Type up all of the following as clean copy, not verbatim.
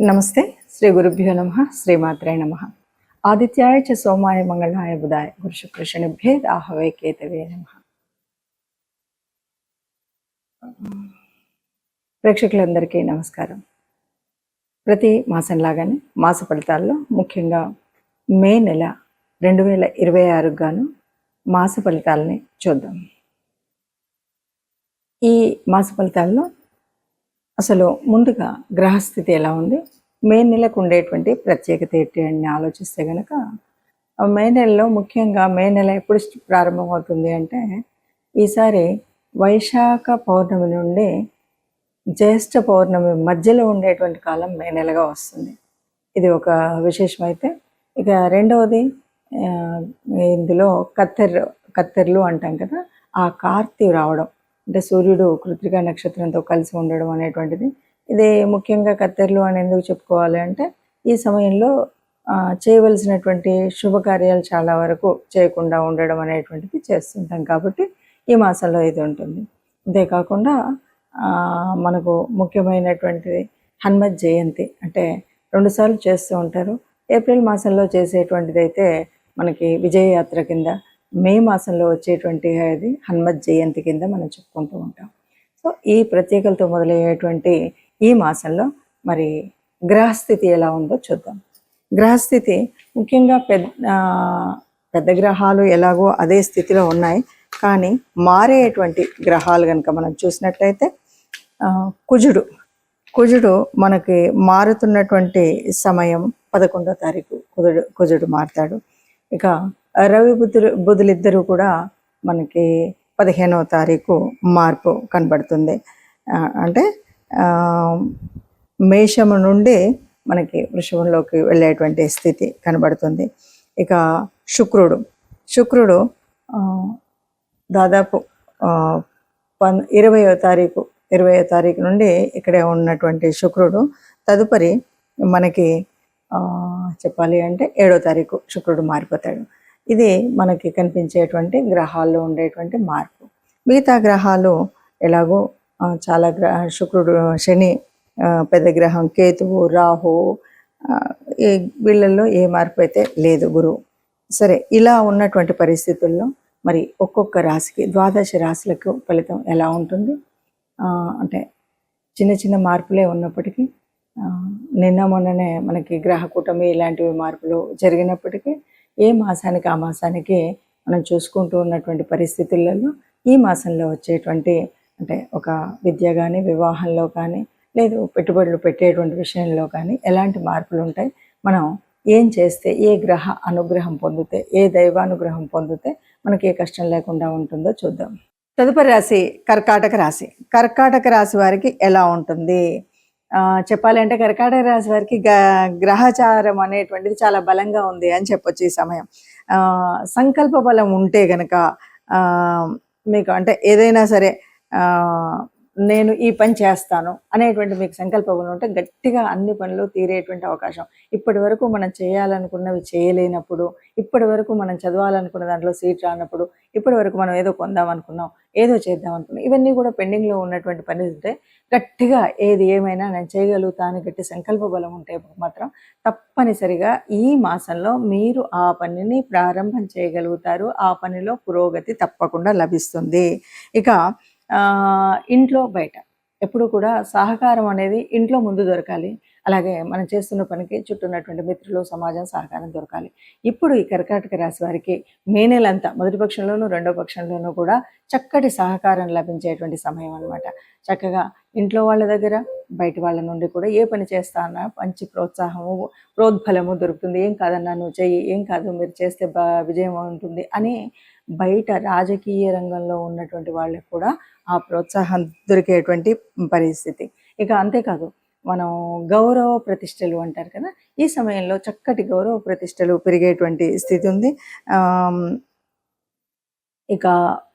నమస్తే. శ్రీ గురుభ్యో నమః. శ్రీమాత్రే నమః. ఆదిత్యాయ చ సోమాయ మంగళాయ బుధాయ గురు శుక్ర శనిభ్యే రాహవే కేతవే నమః. ప్రేక్షకులందరికీ నమస్కారం. ప్రతి మాసం లాగానే మాస ఫలితాల్లో ముఖ్యంగా మే నెల 2026 గాను మాస ఫలితాలని చూద్దాం. ఈ మాస ఫలితాల్లో అసలు ముందుగా గ్రహస్థితి ఎలా ఉంది, మే నెలకు ఉండేటువంటి ప్రత్యేకత ఏంటి అని ఆలోచిస్తే కనుక, మే నెలలో ముఖ్యంగా మే నెల ఎప్పుడు ప్రారంభమవుతుంది అంటే, ఈసారి వైశాఖ పౌర్ణమి నుండి జ్యేష్ఠ పౌర్ణమి మధ్యలో ఉండేటువంటి కాలం మే నెలగా వస్తుంది. ఇది ఒక విశేషమైతే, ఇక రెండవది ఇందులో కత్తెర్లు అంటాం కదా, ఆ కార్తీ రావడం అంటే సూర్యుడు కృత్తికా నక్షత్రంతో కలిసి ఉండడం అనేటువంటిది. ఇది ముఖ్యంగా కత్తెర్లు అని ఎందుకు చెప్పుకోవాలి అంటే, ఈ సమయంలో చేయవలసినటువంటి శుభకార్యాలు చాలా వరకు చేయకుండా ఉండడం అనేటువంటిది చేస్తుంటాం కాబట్టి ఈ మాసంలో ఇది ఉంటుంది. అంతేకాకుండా మనకు ముఖ్యమైనటువంటిది హనుమత్ జయంతి, అంటే 2 సార్లు చేస్తూ ఉంటారు. ఏప్రిల్ మాసంలో చేసేటువంటిది అయితే మనకి విజయయాత్ర కింద, మే మాసంలో వచ్చేటువంటి అది హనుమత్ జయంతి కింద మనం చెప్పుకుంటూ ఉంటాం. సో ఈ ప్రత్యేకలతో మొదలయ్యేటువంటి ఈ మాసంలో మరి గ్రహస్థితి ఎలా ఉందో చూద్దాం. గ్రహస్థితి ముఖ్యంగా పెద్ద గ్రహాలు ఎలాగో అదే స్థితిలో ఉన్నాయి, కానీ మారేటువంటి గ్రహాలు కనుక మనం చూసినట్లయితే కుజుడు మనకి మారుతున్నటువంటి సమయం 11వ తారీఖు కుజుడు మారుతాడు. ఇక రవి బుధులిద్దరూ కూడా మనకి 15వ తారీఖు మార్పు కనబడుతుంది. అంటే మేషము నుండి మనకి వృషభంలోకి వెళ్ళేటువంటి స్థితి కనబడుతుంది. ఇక శుక్రుడు దాదాపు 20వ తారీఖు నుండి ఇక్కడే ఉన్నటువంటి శుక్రుడు తదుపరి మనకి చెప్పాలి అంటే 7వ తారీఖు శుక్రుడు మారిపోతాడు. ఇది మనకి కనిపించేటువంటి గ్రహాల్లో ఉండేటువంటి మార్పు. మిగతా గ్రహాలు ఎలాగో చాలా శుక్రుడు, శని, పెద్ద గ్రహం కేతువు, రాహు, వీళ్ళల్లో ఏ మార్పు అయితే లేదు, గురువు. సరే, ఇలా ఉన్నటువంటి పరిస్థితుల్లో మరి ఒక్కొక్క రాశికి 12 రాశులకు ఫలితం ఎలా ఉంటుంది అంటే చిన్న చిన్న మార్పులే ఉన్నప్పటికీ, నిన్న మొన్ననే మనకి గ్రహ కూటమి ఇలాంటివి మార్పులు జరిగినప్పటికీ ఏ మాసానికి ఆ మాసానికి మనం చూసుకుంటూ ఉన్నటువంటి పరిస్థితులలో ఈ మాసంలో వచ్చేటువంటి అంటే ఒక విద్య కానీ, వివాహంలో కానీ, లేదు పెట్టుబడులు పెట్టేటువంటి విషయంలో కానీ ఎలాంటి మార్పులు ఉంటాయి, మనం ఏం చేస్తే, ఏ గ్రహ అనుగ్రహం పొందితే, ఏ దైవానుగ్రహం పొందితే మనకి ఏ కష్టం లేకుండా ఉంటుందో చూద్దాం. తదుపరి రాశి కర్కాటక రాశి వారికి ఎలా ఉంటుంది చెప్పాలి అంటే, కర్కాటక రాశి వారికి గ్రహచారం అనేటువంటిది చాలా బలంగా ఉంది అని చెప్పొచ్చు. ఈ సమయం సంకల్ప బలం ఉంటే గనక మీకు అంటే ఏదైనా సరే నేను ఈ పని చేస్తాను అనేటువంటి మీకు సంకల్ప బలం ఉంటే గట్టిగా అన్ని పనులు తీరేటువంటి అవకాశం. ఇప్పటి వరకు మనం చేయాలనుకున్నవి చేయలేనప్పుడు, ఇప్పటి వరకు మనం చదవాలనుకున్న దాంట్లో సీట్ రానప్పుడు, ఇప్పటి వరకు మనం ఏదో కొందాం అనుకున్నాం, ఏదో చేద్దాం అనుకున్నాం, ఇవన్నీ కూడా పెండింగ్లో ఉన్నటువంటి పని ఉంటే గట్టిగా ఏది ఏమైనా నేను చేయగలుగుతాను గట్టి సంకల్ప బలం ఉంటే మాత్రం తప్పనిసరిగా ఈ మాసంలో మీరు ఆ పనిని ప్రారంభం చేయగలుగుతారు. ఆ పనిలో పురోగతి తప్పకుండా లభిస్తుంది. ఇక ఇంట్లో బయట ఎప్పుడు కూడా సహకారం అనేది ఇంట్లో ముందు దొరకాలి. అలాగే మనం చేస్తున్న పనికి చుట్టూ ఉన్నటువంటి మిత్రులు, సమాజం సహకారం దొరకాలి. ఇప్పుడు ఈ కర్కాటక రాశి వారికి మే నెలంతా మొదటి పక్షంలోనూ రెండో పక్షంలోనూ కూడా చక్కటి సహకారం లభించేటువంటి సమయం అన్నమాట. చక్కగా ఇంట్లో వాళ్ళ దగ్గర, బయట వాళ్ళ నుండి కూడా ఏ పని చేస్తానా మంచి ప్రోత్సాహము, ప్రోద్బలము దొరుకుతుంది. ఏం కాదన్నా నువ్వు చెయ్యి, ఏం కాదు మీరు చేస్తే విజయం ఉంటుంది అని బయట రాజకీయ రంగంలో ఉన్నటువంటి వాళ్ళకి కూడా ఆ ప్రోత్సాహం దొరికేటువంటి పరిస్థితి. ఇక అంతేకాదు, మనం గౌరవ ప్రతిష్టలు అంటారు కదా, ఈ సమయంలో చక్కటి గౌరవ ప్రతిష్టలు పెరిగేటువంటి స్థితి ఉంది. ఇక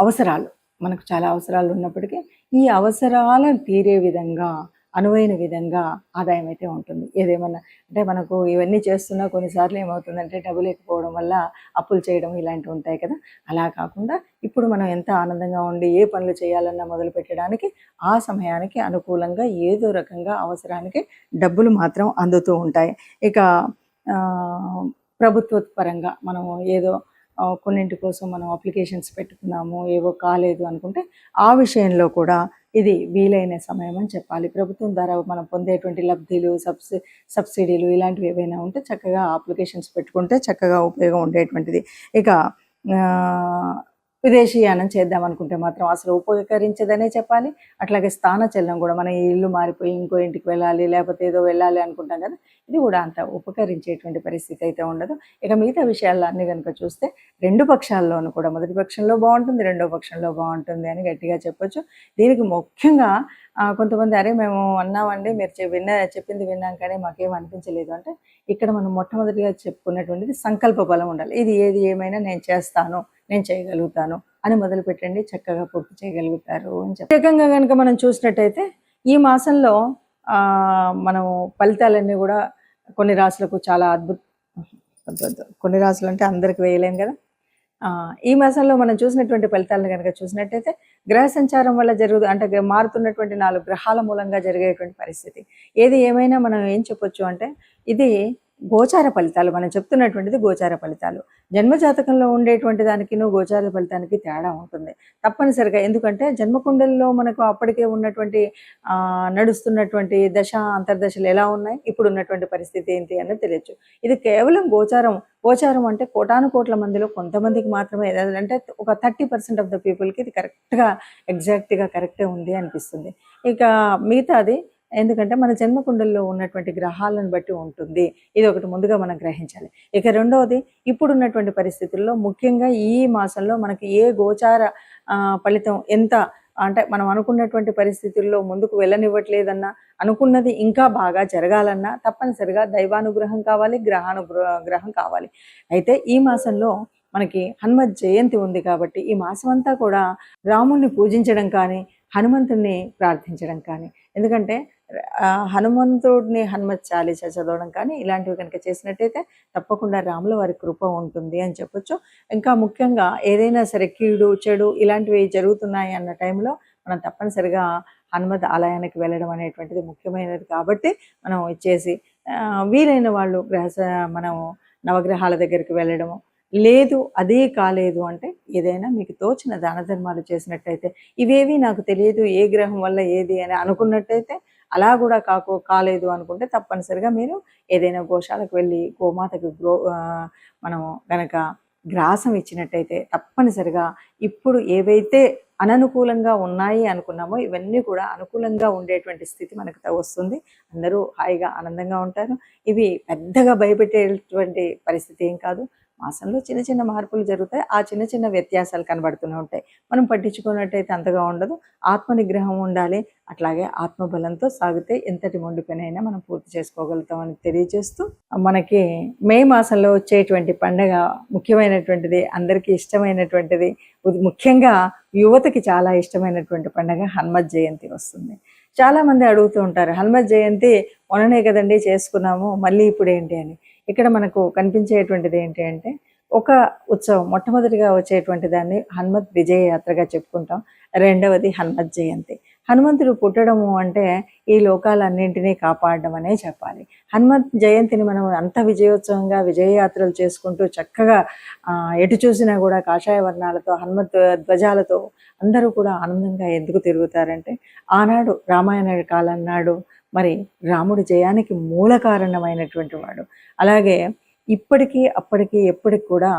అవసరాలు, మనకు చాలా అవసరాలు ఉన్నప్పటికీ ఈ అవసరాలను తీరే విధంగా అనువైన విధంగా ఆదాయం అయితే ఉంటుంది. ఏదేమన్నా అంటే మనకు ఇవన్నీ చేస్తున్నా కొన్నిసార్లు ఏమవుతుందంటే డబ్బు లేకపోవడం వల్ల అప్పులు చేయడం ఇలాంటివి ఉంటాయి కదా. అలా కాకుండా ఇప్పుడు మనం ఎంత ఆనందంగా ఉండి ఏ పనులు చేయాలన్నా మొదలు పెట్టడానికి ఆ సమయానికి అనుకూలంగా ఏదో రకంగా అవసరానికి డబ్బులు మాత్రం అందుతూ ఉంటాయి. ఇక ప్రభుత్వ పరంగా మనము ఏదో కొన్నింటి కోసం మనం అప్లికేషన్స్ పెట్టుకున్నాము, ఏవో కాలేదు అనుకుంటే ఆ విషయంలో కూడా ఇది వీలైన సమయం అని చెప్పాలి. ప్రభుత్వం ద్వారా మనం పొందేటువంటి లబ్ధిలు, సబ్సిడీలు ఇలాంటివి ఏవైనా ఉంటే చక్కగా అప్లికేషన్స్ పెట్టుకుంటే చక్కగా ఉపయోగం ఉండేటువంటిది. ఇక విదేశీయానం చేద్దాం అనుకుంటే మాత్రం అసలు ఉపకరించదనే చెప్పాలి. అట్లాగే స్థానచలనం కూడా, మన ఇల్లు మారిపోయి ఇంకో ఇంటికి వెళ్ళాలి, లేకపోతే ఏదో వెళ్ళాలి అనుకుంటాం కదా, ఇది కూడా అంత ఉపకరించేటువంటి పరిస్థితి అయితే ఉండదు. ఇక మిగతా విషయాల్లో అన్ని కనుక చూస్తే రెండు పక్షాల్లోనూ కూడా మొదటి పక్షంలో బాగుంటుంది, రెండో పక్షంలో బాగుంటుంది అని గట్టిగా చెప్పొచ్చు. దీనికి ముఖ్యంగా కొంతమంది అరే మేము అన్నామండి, మీరు చెప్పింది విన్నాం కానీ మాకేం అనిపించలేదు అంటే, ఇక్కడ మనం మొట్టమొదటిగా చెప్పుకున్నటువంటిది సంకల్ప బలం ఉండాలి. ఇది ఏది ఏమైనా నేను చేస్తాను, నేను చేయగలుగుతాను అని మొదలు పెట్టండి, చక్కగా పూర్తి చేయగలుగుతారు అని చెప్పి. ప్రత్యేకంగా కనుక మనం చూసినట్టయితే ఈ మాసంలో మనం ఫలితాలన్నీ కూడా కొన్ని రాశులకు చాలా కొన్ని రాశులు అంటే అందరికి వేయలేం కదా. ఈ మాసంలో మనం చూసినటువంటి ఫలితాలను కనుక చూసినట్టయితే గ్రహ సంచారం వల్ల అంటే మారుతున్నటువంటి 4 గ్రహాల మూలంగా జరిగేటువంటి పరిస్థితి. ఏది ఏమైనా మనం ఏం చెప్పొచ్చు అంటే ఇది గోచార ఫలితాలు. మనం చెప్తున్నటువంటిది గోచార ఫలితాలు. జన్మజాతకంలో ఉండేటువంటి దానికిను గోచార ఫలితానికి తేడా ఉంటుంది తప్పనిసరిగా. ఎందుకంటే జన్మకుండల్లో మనకు అప్పటికే ఉన్నటువంటి నడుస్తున్నటువంటి దశ అంతర్దశలు ఎలా ఉన్నాయి, ఇప్పుడు ఉన్నటువంటి పరిస్థితి ఏంటి అన్నది తెలియచ్చు. ఇది కేవలం గోచారం అంటే కోటాను కోట్ల మందిలో కొంతమందికి మాత్రమే, అంటే ఒక 30% ఆఫ్ ద పీపుల్కి ఇది కరెక్ట్గా ఎగ్జాక్ట్గా కరెక్టే ఉంది అనిపిస్తుంది. ఇక మిగతాది ఎందుకంటే మన జన్మకుండల్లో ఉన్నటువంటి గ్రహాలను బట్టి ఉంటుంది. ఇది ఒకటి ముందుగా మనం గ్రహించాలి. ఇక రెండవది, ఇప్పుడున్నటువంటి పరిస్థితుల్లో ముఖ్యంగా ఈ మాసంలో మనకి ఏ గోచార ఫలితం ఎంత అంటే మనం అనుకున్నటువంటి పరిస్థితుల్లో ముందుకు వెళ్ళనివ్వట్లేదన్నా, అనుకున్నది ఇంకా బాగా జరగాలన్నా తప్పనిసరిగా దైవానుగ్రహం కావాలి, గ్రహం కావాలి. అయితే ఈ మాసంలో మనకి హనుమత్ జయంతి ఉంది కాబట్టి ఈ మాసం అంతా కూడా రాముణ్ణి పూజించడం కానీ, హనుమంతుడిని ప్రార్థించడం కానీ, ఎందుకంటే హనుమంతుడిని హనుమత్ చాలీసా చదవడం కానీ ఇలాంటివి కనుక చేసినట్టయితే తప్పకుండా రాముల వారి కృప ఉంటుంది అని చెప్పొచ్చు. ఇంకా ముఖ్యంగా ఏదైనా సరే కీడు చెడు ఇలాంటివి జరుగుతున్నాయి అన్న టైంలో మనం తప్పనిసరిగా హనుమత్ ఆలయానికి వెళ్ళడం అనేటువంటిది ముఖ్యమైనది. కాబట్టి మనం ఇచ్చేసి వీలైన వాళ్ళు మనం నవగ్రహాల దగ్గరికి వెళ్ళడము, లేదు అదే కాలేదు అంటే ఏదైనా మీకు తోచిన దాన ధర్మాలు చేసినట్టయితే, ఇవేవి నాకు తెలియదు ఏ గ్రహం వల్ల ఏది అని అనుకున్నట్టయితే, అలా కూడా కాలేదు అనుకుంటే తప్పనిసరిగా మీరు ఏదైనా గోశాలకు వెళ్ళి గోమాతకి మనం గనక గ్రాసం ఇచ్చినట్టయితే తప్పనిసరిగా ఇప్పుడు ఏవైతే అననుకూలంగా ఉన్నాయి అనుకున్నామో ఇవన్నీ కూడా అనుకూలంగా ఉండేటువంటి స్థితి మనకు వస్తుంది. అందరూ హాయిగా ఆనందంగా ఉంటారు. ఇవి పెద్దగా భయపెట్టేటువంటి పరిస్థితి ఏం కాదు. మాసంలో చిన్న చిన్న మార్పులు జరుగుతాయి. ఆ చిన్న చిన్న వ్యత్యాసాలు కనబడుతూనే ఉంటాయి. మనం పట్టించుకున్నట్టయితే అంతగా ఉండదు. ఆత్మ నిగ్రహం ఉండాలి. అట్లాగే ఆత్మబలంతో సాగితే ఎంతటి మొండి పనైనా మనం పూర్తి చేసుకోగలుగుతామని తెలియజేస్తూ, మనకి మే మాసంలో వచ్చేటువంటి పండగ ముఖ్యమైనటువంటిది, అందరికీ ఇష్టమైనటువంటిది, ముఖ్యంగా యువతకి చాలా ఇష్టమైనటువంటి పండగ హనుమత్ జయంతి వస్తుంది. చాలామంది అడుగుతూ ఉంటారు, హనుమత్ జయంతి మొన్ననే కదండి చేసుకున్నాము, మళ్ళీ ఇప్పుడు ఏంటి అని. ఇక్కడ మనకు కనిపించేటువంటిది ఏంటి అంటే, ఒక ఉత్సవం మొట్టమొదటిగా వచ్చేటువంటి దాన్ని హనుమత్ విజయ యాత్రగా చెప్పుకుంటాం. రెండవది హనుమత్ జయంతి. హనుమంతుడు పుట్టడము అంటే ఈ లోకాలన్నింటినీ కాపాడడం అనే చెప్పాలి. హనుమత్ జయంతిని మనం అంత విజయోత్సవంగా విజయయాత్రలు చేసుకుంటూ చక్కగా ఎటు చూసినా కూడా కాషాయ వర్ణాలతో హనుమత్ ధ్వజాలతో అందరూ కూడా ఆనందంగా ఎందుకు తిరుగుతారంటే, ఆనాడు రామాయణ కాలం నాడు మరి రాముడి జయానికి మూల కారణమైనటువంటి వాడు. అలాగే ఇప్పటికీ అప్పటికి ఎప్పటికి కూడా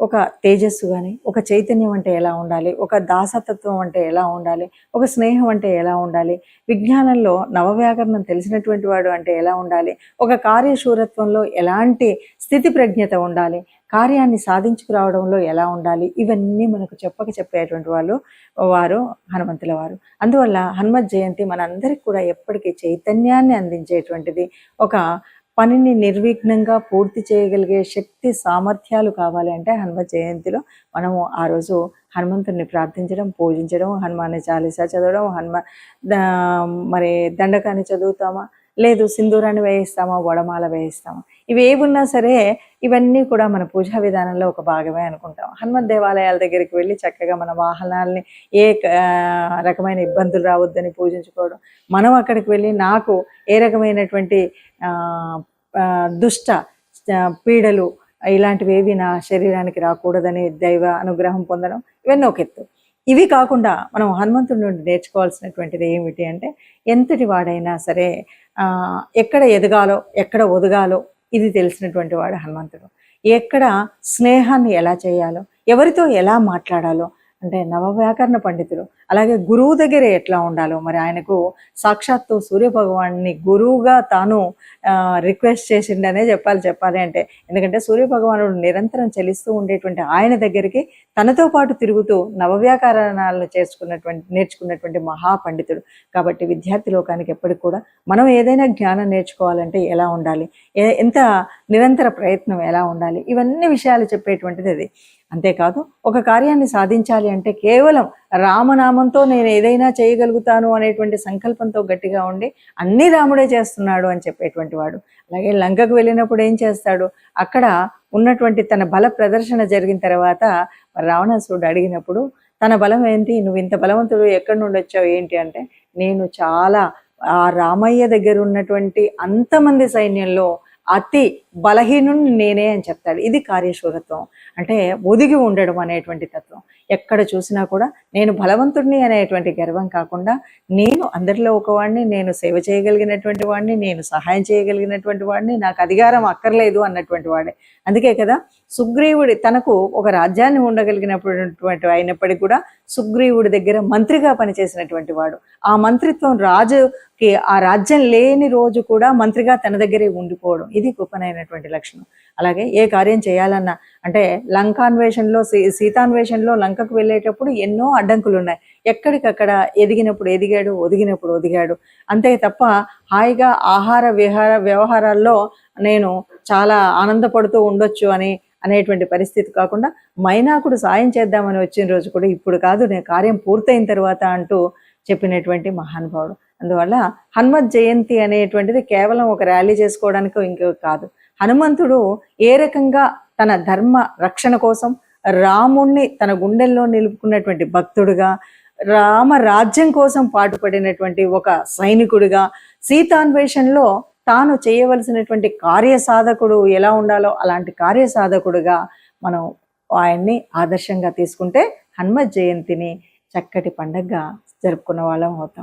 ఒక తేజస్సు కానీ, ఒక చైతన్యం అంటే ఎలా ఉండాలి, ఒక దాసతత్వం అంటే ఎలా ఉండాలి, ఒక స్నేహం అంటే ఎలా ఉండాలి, విజ్ఞానంలో నవవ్యాకరణం తెలిసినటువంటి వాడు అంటే ఎలా ఉండాలి, ఒక కార్యశూరత్వంలో ఎలాంటి స్థితి ప్రజ్ఞత ఉండాలి, కార్యాన్ని సాధించుకురావడంలో ఎలా ఉండాలి, ఇవన్నీ మనకు చెప్పేటువంటి వారు హనుమంతుల వారు. అందువల్ల హనుమత్ జయంతి మనందరికీ కూడా ఎప్పటికీ చైతన్యాన్ని అందించేటువంటిది, ఒక పనిని నిర్విఘ్నంగా పూర్తి చేయగలిగే శక్తి సామర్థ్యాలు కావాలి అంటే హనుమత్ జయంతిలో మనము ఆ రోజు హనుమంతుడిని ప్రార్థించడం, పూజించడం, హనుమాన్ చాలీసా చదవడం, మరి దండకాన్ని చదువుతామా, లేదు సింధూరాన్ని వేయిస్తామా, వడమాల వేయిస్తామా, ఇవి ఏమున్నా సరే ఇవన్నీ కూడా మన పూజా విధానంలో ఒక భాగమే అనుకుంటాం. హనుమత్ దేవాలయాల దగ్గరికి వెళ్ళి చక్కగా మన వాహనాలని ఏ రకమైన ఇబ్బందులు రావద్దని పూజించుకోవడం, మనం అక్కడికి వెళ్ళి నాకు ఏ రకమైనటువంటి దుష్ట పీడలు ఇలాంటివి ఏవి నా శరీరానికి రాకూడదని దైవ అనుగ్రహం పొందడం, ఇవన్నీ ఒక ఎత్తు. ఇవి కాకుండా మనం హనుమంతుడి నుండి నేర్చుకోవాల్సినటువంటిది ఏమిటి అంటే, ఎంతటి వాడైనా సరే ఎక్కడ ఎదగాలో ఎక్కడ ఒదగాలో ఇది తెలిసినటువంటి వాడు హనుమంతుడు. ఎక్కడ స్నేహాన్ని ఎలా చేయాలో, ఎవరితో ఎలా మాట్లాడాలో, అంటే నవవ్యాకరణ పండితుడు. అలాగే గురువు దగ్గర ఎట్లా ఉండాలో, మరి ఆయనకు సాక్షాత్తు సూర్యభగవాన్ని గురువుగా తాను రిక్వెస్ట్ చేసిండనే చెప్పాలి అంటే, ఎందుకంటే సూర్యభగవానుడు నిరంతరం చలిస్తూ ఉండేటువంటి ఆయన దగ్గరికి తనతో పాటు తిరుగుతూ నవవ్యాకరణాలను నేర్చుకున్నటువంటి మహాపండితుడు. కాబట్టి విద్యార్థి లోకానికి ఎప్పటికి కూడా మనం ఏదైనా జ్ఞానం నేర్చుకోవాలంటే ఎలా ఉండాలి, ఎంత నిరంతర ప్రయత్నం ఎలా ఉండాలి, ఇవన్నీ విషయాలు చెప్పేటువంటిది అది. అంతేకాదు ఒక కార్యాన్ని సాధించాలి అంటే కేవలం రామనామంతో నేను ఏదైనా చేయగలుగుతాను అనేటువంటి సంకల్పంతో గట్టిగా ఉండి అన్నీ రాముడే చేస్తున్నాడు అని చెప్పేటువంటి వాడు. అలాగే లంకకు వెళ్ళినప్పుడు ఏం చేస్తాడు, అక్కడ ఉన్నటువంటి తన బల ప్రదర్శన జరిగిన తర్వాత రావణాసురుడు అడిగినప్పుడు తన బలం ఏంటి, నువ్వు ఇంత బలవంతుడు ఎక్కడి నుండి వచ్చావు ఏంటి అంటే, నేను చాలా ఆ రామయ్య దగ్గర ఉన్నటువంటి అంతమంది సైన్యంలో అతి బలహీనుని నేనే అని చెప్తాడు. ఇది కార్యశూరత్వం, అంటే ఒదిగి ఉండడం అనేటువంటి తత్వం. ఎక్కడ చూసినా కూడా నేను బలవంతుడిని అనేటువంటి గర్వం కాకుండా, నేను అందరిలో ఒకవాడిని, నేను సేవ చేయగలిగినటువంటి వాడిని, నేను సహాయం చేయగలిగినటువంటి వాడిని, నాకు అధికారం అక్కర్లేదు అన్నటువంటి వాడే. అందుకే కదా సుగ్రీవుడి తనకు ఒక రాజ్యాన్ని ఉండగలిగినటువంటి అయినప్పటికీ కూడా సుగ్రీవుడి దగ్గర మంత్రిగా పనిచేసినటువంటి వాడు. ఆ మంత్రిత్వం రాజుకి ఆ రాజ్యం లేని రోజు కూడా మంత్రిగా తన దగ్గరే ఉండిపోవడం, ఇది గొప్పనైనటువంటి లక్షణం. అలాగే ఏ కార్యం చేయాలన్నా, అంటే లంకాన్వేషణలో సీతాన్వేషణలో లంకకు వెళ్ళేటప్పుడు ఎన్నో అడ్డంకులు ఉన్నాయి. ఎక్కడికక్కడ ఎదిగినప్పుడు ఎదిగాడు, ఒదిగినప్పుడు ఒదిగాడు. అంతే తప్ప హాయిగా ఆహార వ్యవహారాల్లో నేను చాలా ఆనందపడుతూ ఉండొచ్చు అనేటువంటి పరిస్థితి కాకుండా, మైనాకుడు సాయం చేద్దామని వచ్చిన రోజు కూడా ఇప్పుడు కాదు, నేను కార్యం పూర్తయిన తర్వాత అంటూ చెప్పినటువంటి మహానుభావుడు. అందువల్ల హనుమత్ జయంతి అనేటువంటిది కేవలం ఒక ర్యాలీ చేసుకోవడానికి ఇంకో కాదు. హనుమంతుడు ఏ రకంగా తన ధర్మ రక్షణ కోసం రాముణ్ణి తన గుండెల్లో నిలుపుకున్నటువంటి భక్తుడుగా, రామ రాజ్యం కోసం పాటుపడినటువంటి ఒక సైనికుడిగా, సీతాన్వేషణలో తాను చేయవలసినటువంటి కార్యసాధకుడు ఎలా ఉండాలో అలాంటి కార్యసాధకుడుగా మనం ఆయన్ని ఆదర్శంగా తీసుకుంటే హనుమత్ జయంతిని చక్కటి పండగగా జరుపుకున్న వాళ్ళం అవుతాం.